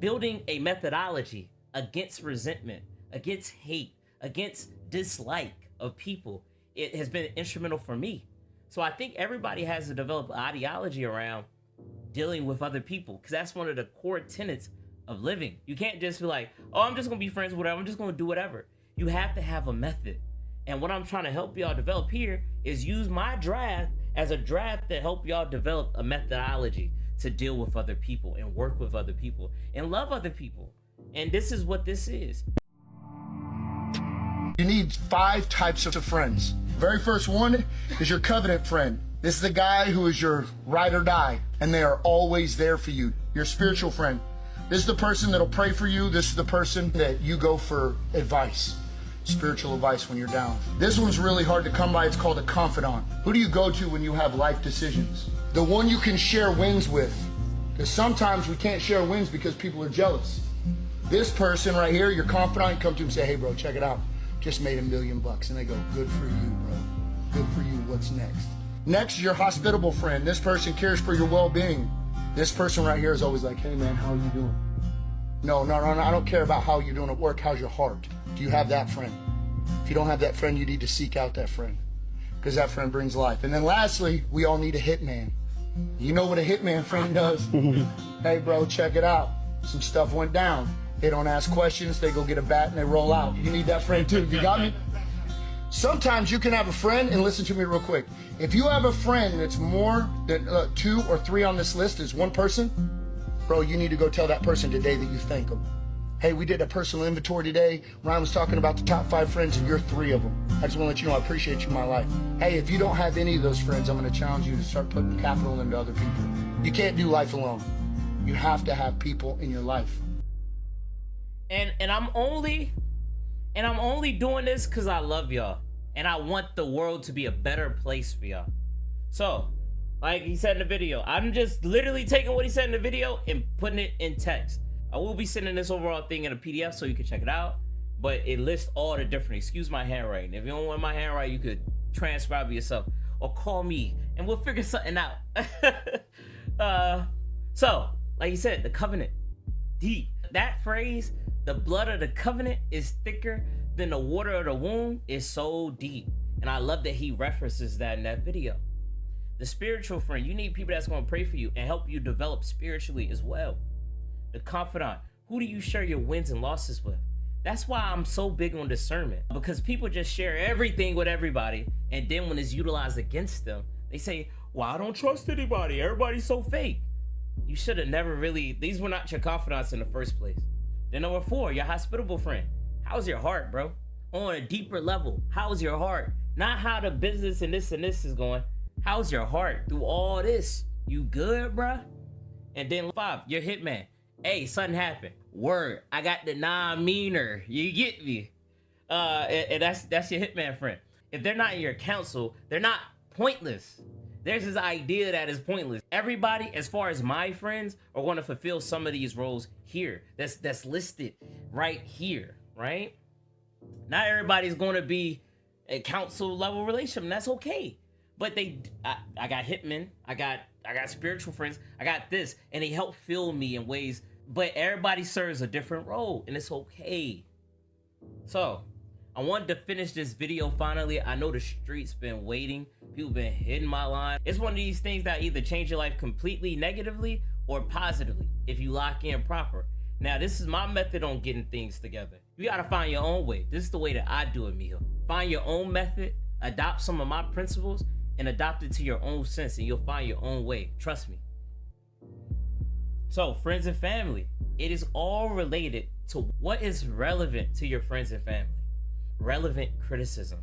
building a methodology against resentment, against hate, against dislike of people, it has been instrumental for me. So I think everybody has to develop an ideology around dealing with other people, because that's one of the core tenets of living. You can't just be like, oh, I'm just gonna be friends with whatever, I'm just gonna do whatever. You have to have a method. And what I'm trying to help y'all develop here is use my draft as a draft to help y'all develop a methodology to deal with other people and work with other people and love other people. And this is what this is. You need 5 types of friends. Very first one is your covenant friend. This is the guy who is your ride or die, and they are always there for you. Your spiritual friend. This is the person that'll pray for you. This is the person that you go for advice. Spiritual advice when you're down. This one's really hard to come by. It's called a confidant. Who do you go to when you have life decisions? The one you can share wins with. Because sometimes we can't share wins because people are jealous. This person right here, your confidant, you come to him and say, hey bro, check it out. Just made $1 million. And they go, good for you, bro. Good for you. What's next? Next, your hospitable friend. This person cares for your well-being. This person right here is always like, hey man, how are you doing? No, I don't care about how you're doing at work. How's your heart? Do you have that friend? If you don't have that friend, you need to seek out that friend, because that friend brings life. And then lastly, we all need a hitman. You know what a hitman friend does? Hey bro, check it out. Some stuff went down. They don't ask questions. They go get a bat and they roll out. You need that friend too. You got me? Sometimes you can have a friend, and listen to me real quick. If you have a friend that's more than 2 or 3 on this list is one person, bro, you need to go tell that person today that you thank them. Hey, we did a personal inventory today. Ryan was talking about the top 5 friends, and you're 3 of them. I just want to let you know I appreciate you in my life. Hey, if you don't have any of those friends, I'm going to challenge you to start putting capital into other people. You can't do life alone. You have to have people in your life. And I'm only doing this because I love y'all, and I want the world to be a better place for y'all. So, like he said in the video, I'm just literally taking what he said in the video and putting it in text. I will be sending this overall thing in a PDF so you can check it out, but it lists all the different, excuse my handwriting. If you don't want my handwriting, you could transcribe it yourself or call me and we'll figure something out. So, like you said, the covenant, deep. That phrase, the blood of the covenant is thicker than the water of the womb, is so deep. And I love that he references that in that video. The spiritual friend, you need people that's going to pray for you and help you develop spiritually as well. The confidant, who do you share your wins and losses with? That's why I'm so big on discernment, because people just share everything with everybody, and then when it's utilized against them, they say, well, I don't trust anybody, everybody's so fake. You should have never really, these were not your confidants in the first place. Then number 4, your hospitable friend. How's your heart, bro? On a deeper level, how's your heart? Not how the business and this is going. How's your heart through all this? You good, bruh? And then 5, your hitman. Hey, something happened. Word, I got the non-meaner. You get me? And that's your hitman friend. If they're not in your counsel, they're not pointless. There's this idea that is pointless. Everybody, as far as my friends, are going to fulfill some of these roles here. That's listed right here, right? Not everybody's going to be a counsel level relationship, and that's okay. But I got hitmen, I got spiritual friends, I got this, and they help fill me in ways, but everybody serves a different role, and it's okay. So, I wanted to finish this video finally. I know the streets been waiting. People been hitting my line. It's one of these things that either change your life completely negatively or positively if you lock in proper. Now, this is my method on getting things together. You gotta find your own way. This is the way that I do it, mijo. Find your own method, adopt some of my principles, and adopt it to your own sense, and you'll find your own way. Trust me. So, friends and family, it is all related to what is relevant to your friends and family. Relevant criticism,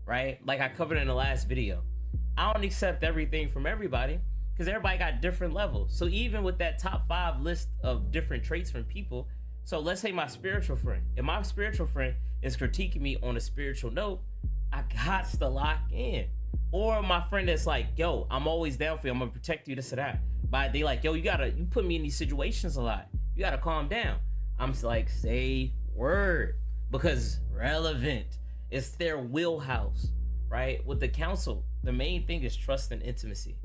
right? Like I covered in the last video. I don't accept everything from everybody because everybody got different levels. So even with that top 5 list of different traits from people, so let's say my spiritual friend. If my spiritual friend is critiquing me on a spiritual note, I got to lock in. Or my friend that's like, yo, I'm always down for you, I'm gonna protect you, this or that. But they like, yo, you put me in these situations a lot. You gotta calm down. I'm just like, say word. Because relevant, it's their wheelhouse, right? With the counsel, the main thing is trust and intimacy.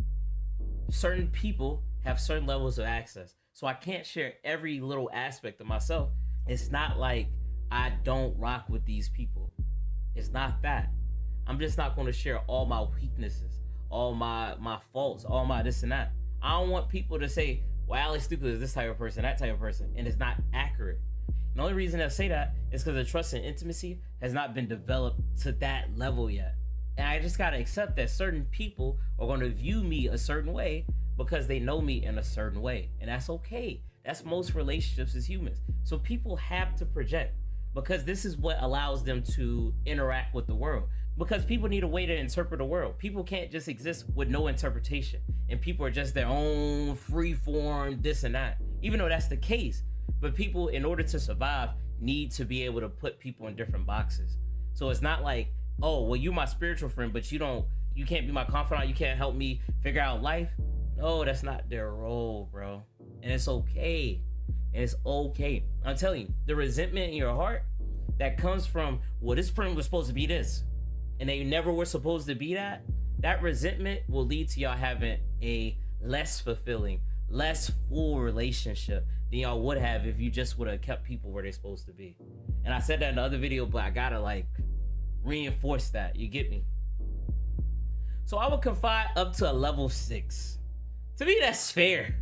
Certain people have certain levels of access. So I can't share every little aspect of myself. It's not like I don't rock with these people. It's not that. I'm just not going to share all my weaknesses, all my faults, all my this and that. I don't want people to say, well, Alex Stuka is this type of person, that type of person, and it's not accurate. The only reason I say that is because the trust and intimacy has not been developed to that level yet. And I just gotta accept that certain people are gonna view me a certain way because they know me in a certain way. And that's okay. That's most relationships as humans. So people have to project because this is what allows them to interact with the world. Because people need a way to interpret the world. People can't just exist with no interpretation. And people are just their own free form, this and that. Even though that's the case. But people, in order to survive, need to be able to put people in different boxes. So it's not like, oh, well, you're my spiritual friend, but you can't be my confidant, you can't help me figure out life. No, that's not their role, bro. And it's okay. And it's okay. I'm telling you, the resentment in your heart that comes from, well, this friend was supposed to be this, and they never were supposed to be that, that resentment will lead to y'all having a less fulfilling, less full relationship than y'all would have if you just would have kept people where they're supposed to be. And I said that in the other video, but I gotta reinforce that. You get me? So I would confide up to a level 6. To me, that's fair.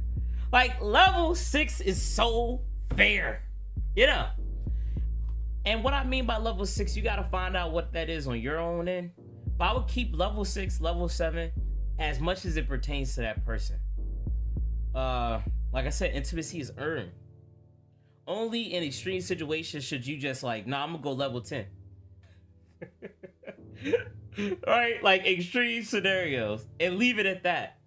Level 6 is so fair. You know? And what I mean by level 6, you gotta find out what that is on your own end. But I would keep level 6, level 7 as much as it pertains to that person. Like I said, intimacy is earned. Only in extreme situations should you just I'm gonna go level 10. Right? Extreme scenarios. And leave it at that.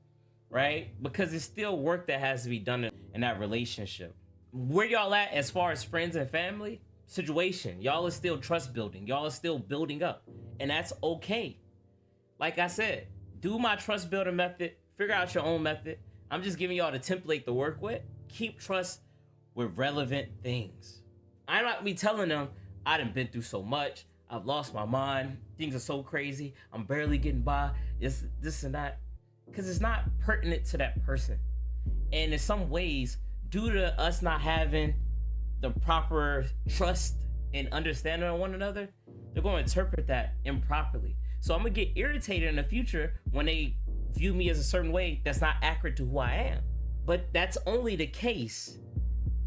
Right? Because it's still work that has to be done in that relationship. Where y'all at as far as friends and family? Situation. Y'all are still trust building. Y'all are still building up. And that's okay. Like I said, do my trust building method. Figure out your own method. I'm just giving y'all the template to work with. Keep trust with relevant things. I'm not me telling them I done been through so much. I've lost my mind. Things are so crazy. I'm barely getting by. It's this and that. Because it's not pertinent to that person. And in some ways, due to us not having the proper trust and understanding of one another, they're going to interpret that improperly. So I'm going to get irritated in the future when they view me as a certain way that's not accurate to who I am. But that's only the case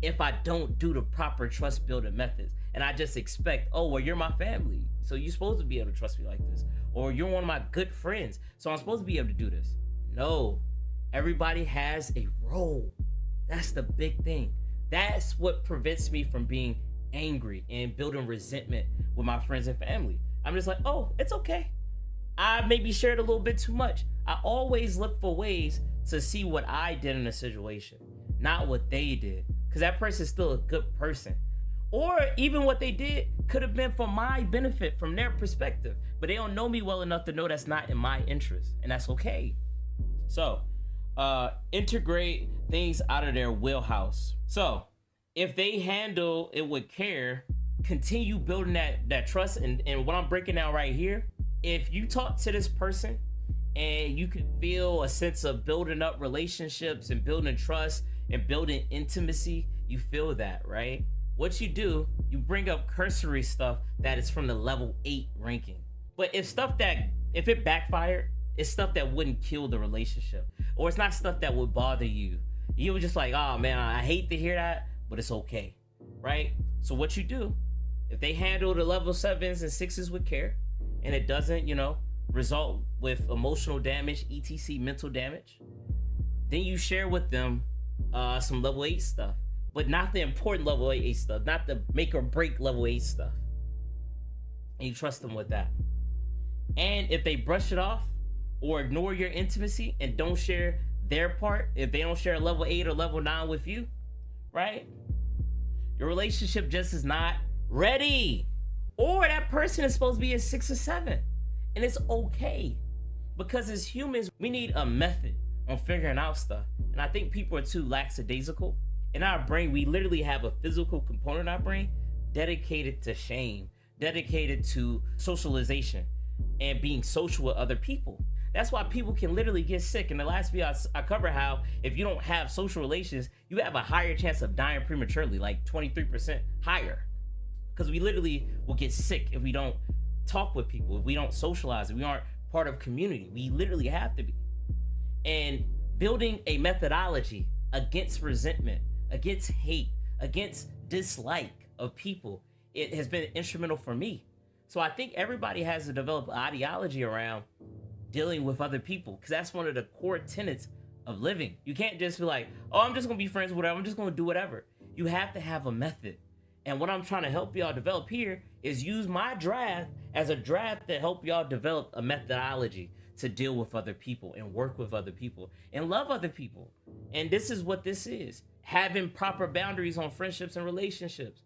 if I don't do the proper trust building methods. And I just expect, oh, well, you're my family, so you're supposed to be able to trust me like this. Or you're one of my good friends, so I'm supposed to be able to do this. No, everybody has a role. That's the big thing. That's what prevents me from being angry and building resentment with my friends and family. I'm just like, oh, it's okay. I maybe shared a little bit too much. I always look for ways to see what I did in a situation, not what they did. Because that person's still a good person. Or even what they did could have been for my benefit from their perspective. But they don't know me well enough to know that's not in my interest. And that's okay. So, integrate things out of their wheelhouse. So, if they handle it with care, continue building that trust. And what I'm breaking down right here, if you talk to this person and you can feel a sense of building up relationships and building trust and building intimacy, you feel that, right? What you do, you bring up cursory stuff that is from the level 8 ranking. But if it backfired, it's stuff that wouldn't kill the relationship, or it's not stuff that would bother you. You were just like, oh man, I hate to hear that, but it's okay, right? So what you do, if they handle the level 7s and 6s with care, and it doesn't, result with emotional damage, etc., mental damage, then you share with them some level 8 stuff, but not the important level 8 stuff, not the make or break level 8 stuff. And you trust them with that. And if they brush it off or ignore your intimacy and don't share their part, if they don't share level 8 or level 9 with you, right? Your relationship just is not ready. Or that person is supposed to be a 6 or 7. And it's okay. Because as humans, we need a method on figuring out stuff. And I think people are too lackadaisical. In our brain, we literally have a physical component in our brain dedicated to shame, dedicated to socialization and being social with other people. That's why people can literally get sick. In the last video, I cover how if you don't have social relations, you have a higher chance of dying prematurely, like 23% higher. Because we literally will get sick if we don't talk with people, if we don't socialize, if we aren't part of community. We literally have to be. And building a methodology against resentment, against hate, against dislike of people, it has been instrumental for me. So I think everybody has to develop an ideology around dealing with other people, because that's one of the core tenets of living. You can't just be like, oh, I'm just gonna be friends with whatever, I'm just gonna do whatever. You have to have a method. And what I'm trying to help y'all develop here is use my draft as a draft to help y'all develop a methodology to deal with other people and work with other people and love other people. And this is what this is: having proper boundaries on friendships and relationships.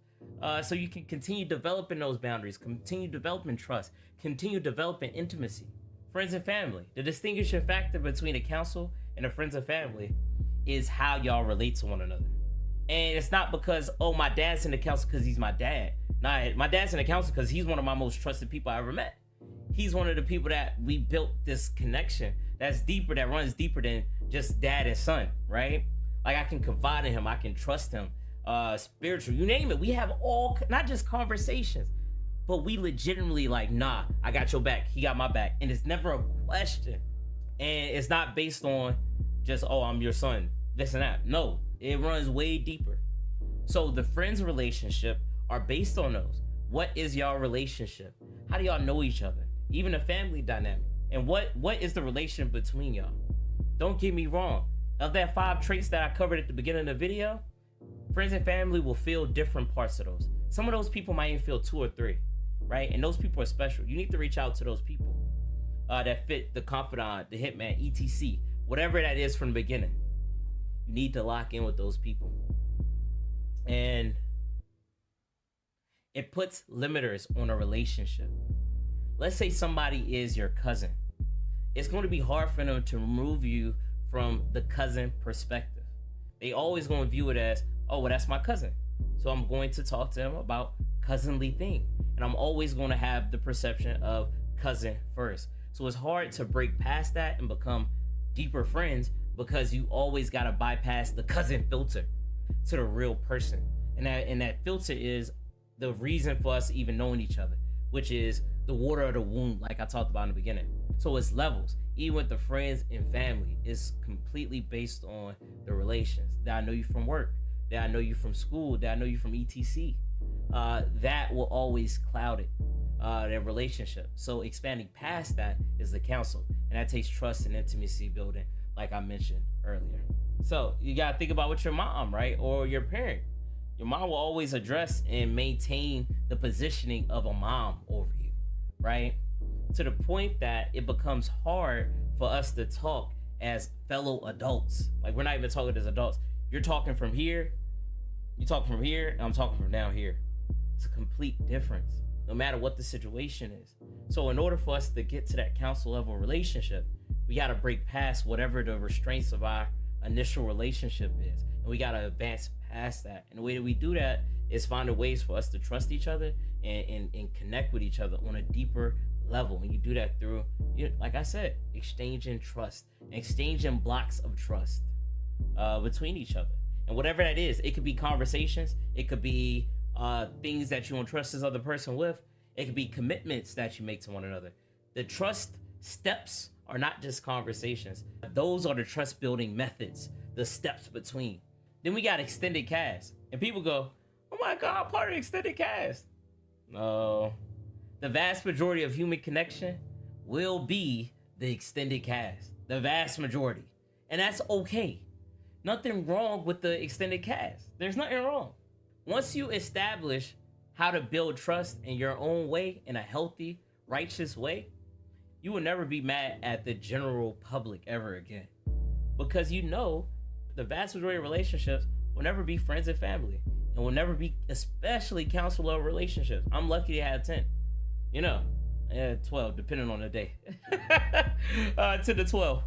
So you can continue developing those boundaries, continue developing trust, continue developing intimacy. Friends and family. The distinguishing factor between a council and a friends and family is how y'all relate to one another. And it's not because, oh, my dad's in the council because he's my dad. Nah, my dad's in the council because he's one of my most trusted people I ever met. He's one of the people that we built this connection that's deeper, that runs deeper than just dad and son, right? Like, I can confide in him, I can trust him, spiritual, you name it. We have all, not just conversations, but we legitimately like, nah, I got your back, he got my back. And it's never a question. And it's not based on just, oh, I'm your son, this and that. No, it runs way deeper. So the friends relationship are based on those. What is y'all relationship? How do y'all know each other? Even a family dynamic. And what is the relation between y'all? Don't get me wrong. Of that 5 traits that I covered at the beginning of the video, friends and family will feel different parts of those. Some of those people might even feel 2 or 3, right? And those people are special. You need to reach out to those people that fit the confidant, the hitman, etc. Whatever that is from the beginning. You need to lock in with those people. And it puts limiters on a relationship. Let's say somebody is your cousin. It's going to be hard for them to remove you from the cousin perspective. They always going to view it as, oh, well, that's my cousin, so I'm going to talk to him about cousinly thing. And I'm always going to have the perception of cousin first. So it's hard to break past that and become deeper friends, because you always got to bypass the cousin filter to the real person. And that filter is the reason for us even knowing each other, which is the water of the womb, like I talked about in the beginning. So it's levels. Even with the friends and family, it's completely based on the relations. That I know you from work, that I know you from school, that I know you from etc. That will always cloud it, their relationship. So expanding past that is the counsel. And that takes trust and intimacy building, like I mentioned earlier. So you gotta think about what your mom, right? Or your parent. Your mom will always address and maintain the positioning of a mom over you, right? To the point that it becomes hard for us to talk as fellow adults. Like, we're not even talking as adults. You're talking from here, you talk from here, and I'm talking from down here. It's a complete difference, no matter what the situation is. So in order for us to get to that council level relationship, we got to break past whatever the restraints of our initial relationship is. And we got to advance past that. And the way that we do that is finding ways for us to trust each other and connect with each other on a deeper level. And you do that through, like I said, exchanging trust, exchanging blocks of trust between each other. And whatever that is, it could be conversations, it could be things that you entrust this other person with, it could be commitments that you make to one another. The trust steps are not just conversations. Those are the trust building methods, the steps between. Then we got extended cast. And people go, oh my God, I'm part of the extended cast. No. The vast majority of human connection will be the extended cast. The vast majority. And that's okay. Nothing wrong with the extended cast. There's nothing wrong. Once you establish how to build trust in your own way, in a healthy, righteous way, you will never be mad at the general public ever again. Because you know the vast majority of relationships will never be friends and family. And will never be especially counsel level relationships. I'm lucky to have 10. 12, depending on the day. To the 12.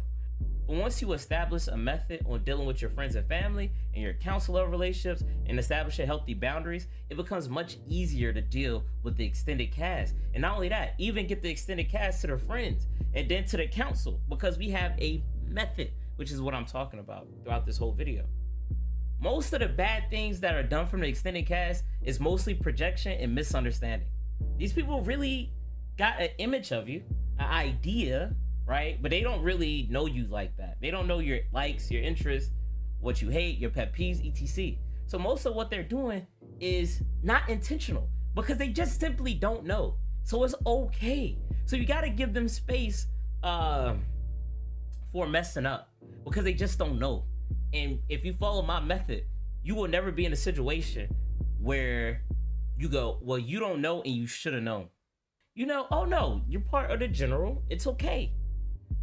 But once you establish a method on dealing with your friends and family and your counselor relationships and establishing healthy boundaries, it becomes much easier to deal with the extended cast. And not only that, even get the extended cast to their friends and then to the council, because we have a method, which is what I'm talking about throughout this whole video. Most of the bad things that are done from the extended cast is mostly projection and misunderstanding. These people really got an image of you, an idea, right? But they don't really know you like that. They don't know your likes, your interests, what you hate, your pet peeves, etc. So most of what they're doing is not intentional because they just simply don't know. So it's okay. So you got to give them space for messing up because they just don't know. And if you follow my method, you will never be in a situation where you go, well, you don't know and you should have known. You know, oh no, you're part of the general. It's okay.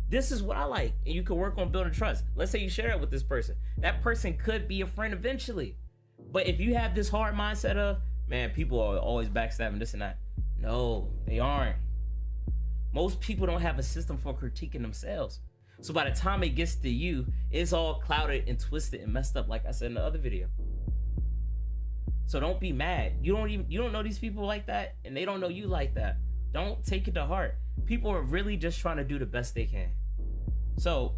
This is what I like. And you can work on building trust. Let's say you share it with this person. That person could be a friend eventually. But if you have this hard mindset of, man, people are always backstabbing this and that. No, they aren't. Most people don't have a system for critiquing themselves. So by the time it gets to you, it's all clouded and twisted and messed up, like I said in the other video. So don't be mad. You don't know these people like that, and they don't know you like that. Don't take it to heart. People are really just trying to do the best they can. So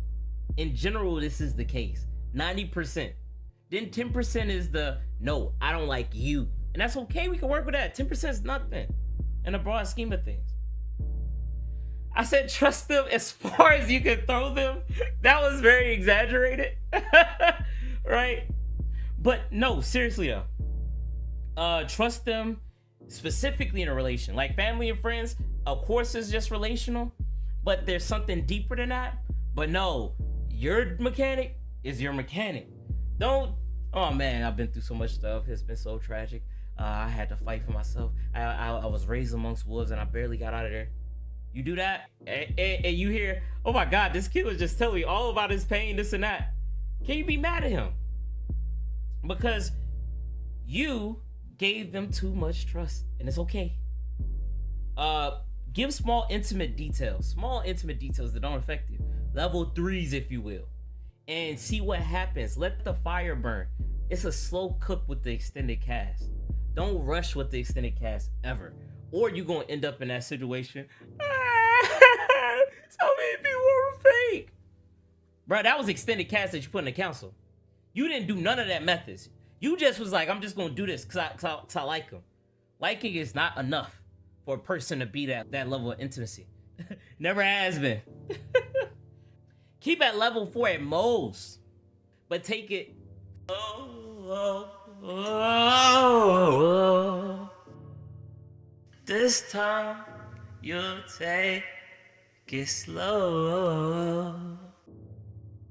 in general, this is the case. 90%. Then 10% is the, no, I don't like you. And that's okay, we can work with that. 10% is nothing in the broad scheme of things. I said trust them as far as you can throw them. That was very exaggerated. Right? But no, seriously though. Trust them specifically in a relation. Like family and friends, of course it's just relational. But there's something deeper than that. But no, your mechanic is your mechanic. Don't, oh man, I've been through so much stuff. It's been so tragic. I had to fight for myself. I was raised amongst wolves and I barely got out of there. You do that, and you hear, oh my God, this kid was just telling me all about his pain, this and that. Can you be mad at him? Because you gave them too much trust, and it's okay. Give small, intimate details that don't affect you. Level 3s, if you will. And see what happens. Let the fire burn. It's a slow cook with the extended cast. Don't rush with the extended cast ever. Or you're going to end up in that situation. So many people were fake. Bro, that was extended cast that you put in the council. You didn't do none of that methods. You just was like, I'm just going to do this because I like them. Liking is not enough for a person to be that level of intimacy. Never has been. Keep at level 4 at most. But take it. This time you'll take it slow.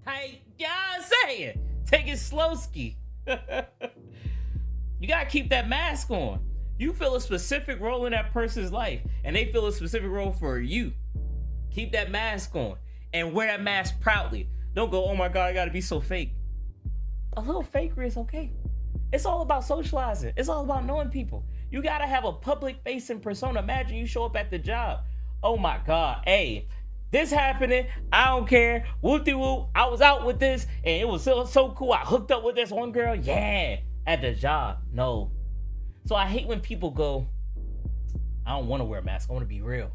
Hey, yeah, I'm saying, take it slow ski. You gotta keep that mask on. You feel a specific role in that person's life, and they feel a specific role for you. Keep that mask on and wear that mask proudly. Don't go, oh my God, I gotta be so fake. A little fakery is okay. It's all about socializing. It's all about knowing people. You gotta have a public facing persona. Imagine you show up at the job. Oh my God, hey, this happening, I don't care. Whoop-de-whoop, I was out with this and it was so cool. I hooked up with this one girl, yeah, at the job. No. So I hate when people go, I don't want to wear a mask, I want to be real.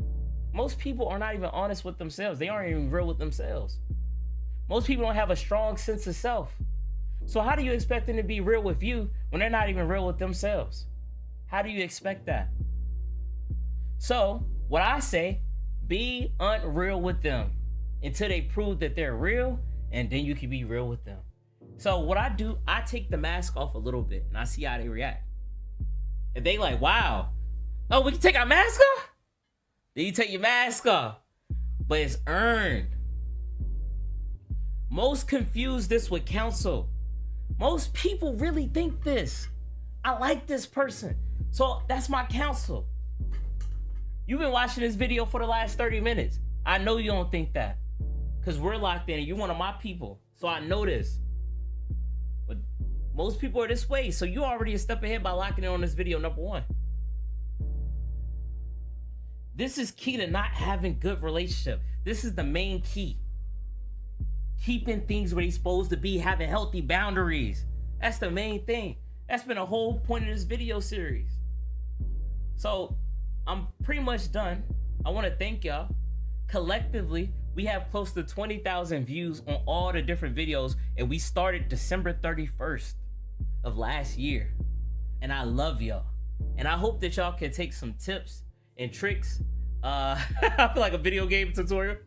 Most people are not even honest with themselves. They aren't even real with themselves. Most people don't have a strong sense of self. So how do you expect them to be real with you when they're not even real with themselves? How do you expect that? So what I say, be unreal with them until they prove that they're real, and then you can be real with them. So what I do, I take the mask off a little bit and I see how they react. If they like, wow, oh, we can take our mask off? Then you take your mask off. But it's earned. Most confuse this with counsel. Most people really think this. I like this person, so that's my counsel. You've been watching this video for the last 30 minutes. I know you don't think that, because we're locked in and you're one of my people, so I know this. But most people are this way, so you already a step ahead by locking in on this video, number 1. This is key to not having good relationship. This is the main key. keeping things where they're supposed to be, having healthy boundaries. That's the main thing. That's been a whole point of this video series. So I'm pretty much done. I want to thank y'all. Collectively, we have close to 20,000 views on all the different videos, and we started December 31st of last year. And I love y'all. And I hope that y'all can take some tips and tricks. I feel like a video game tutorial.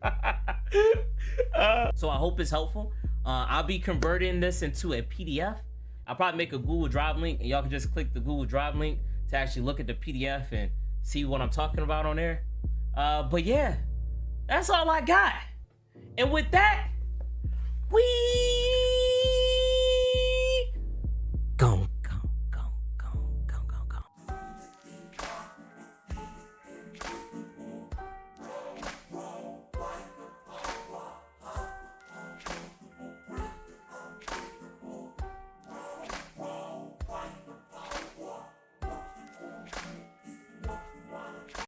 So I hope it's helpful. I'll be converting this into a PDF. I'll probably make a Google Drive link, and y'all can just click the Google Drive link to actually look at the PDF and see what I'm talking about on there. But yeah, that's all I got. And with that, we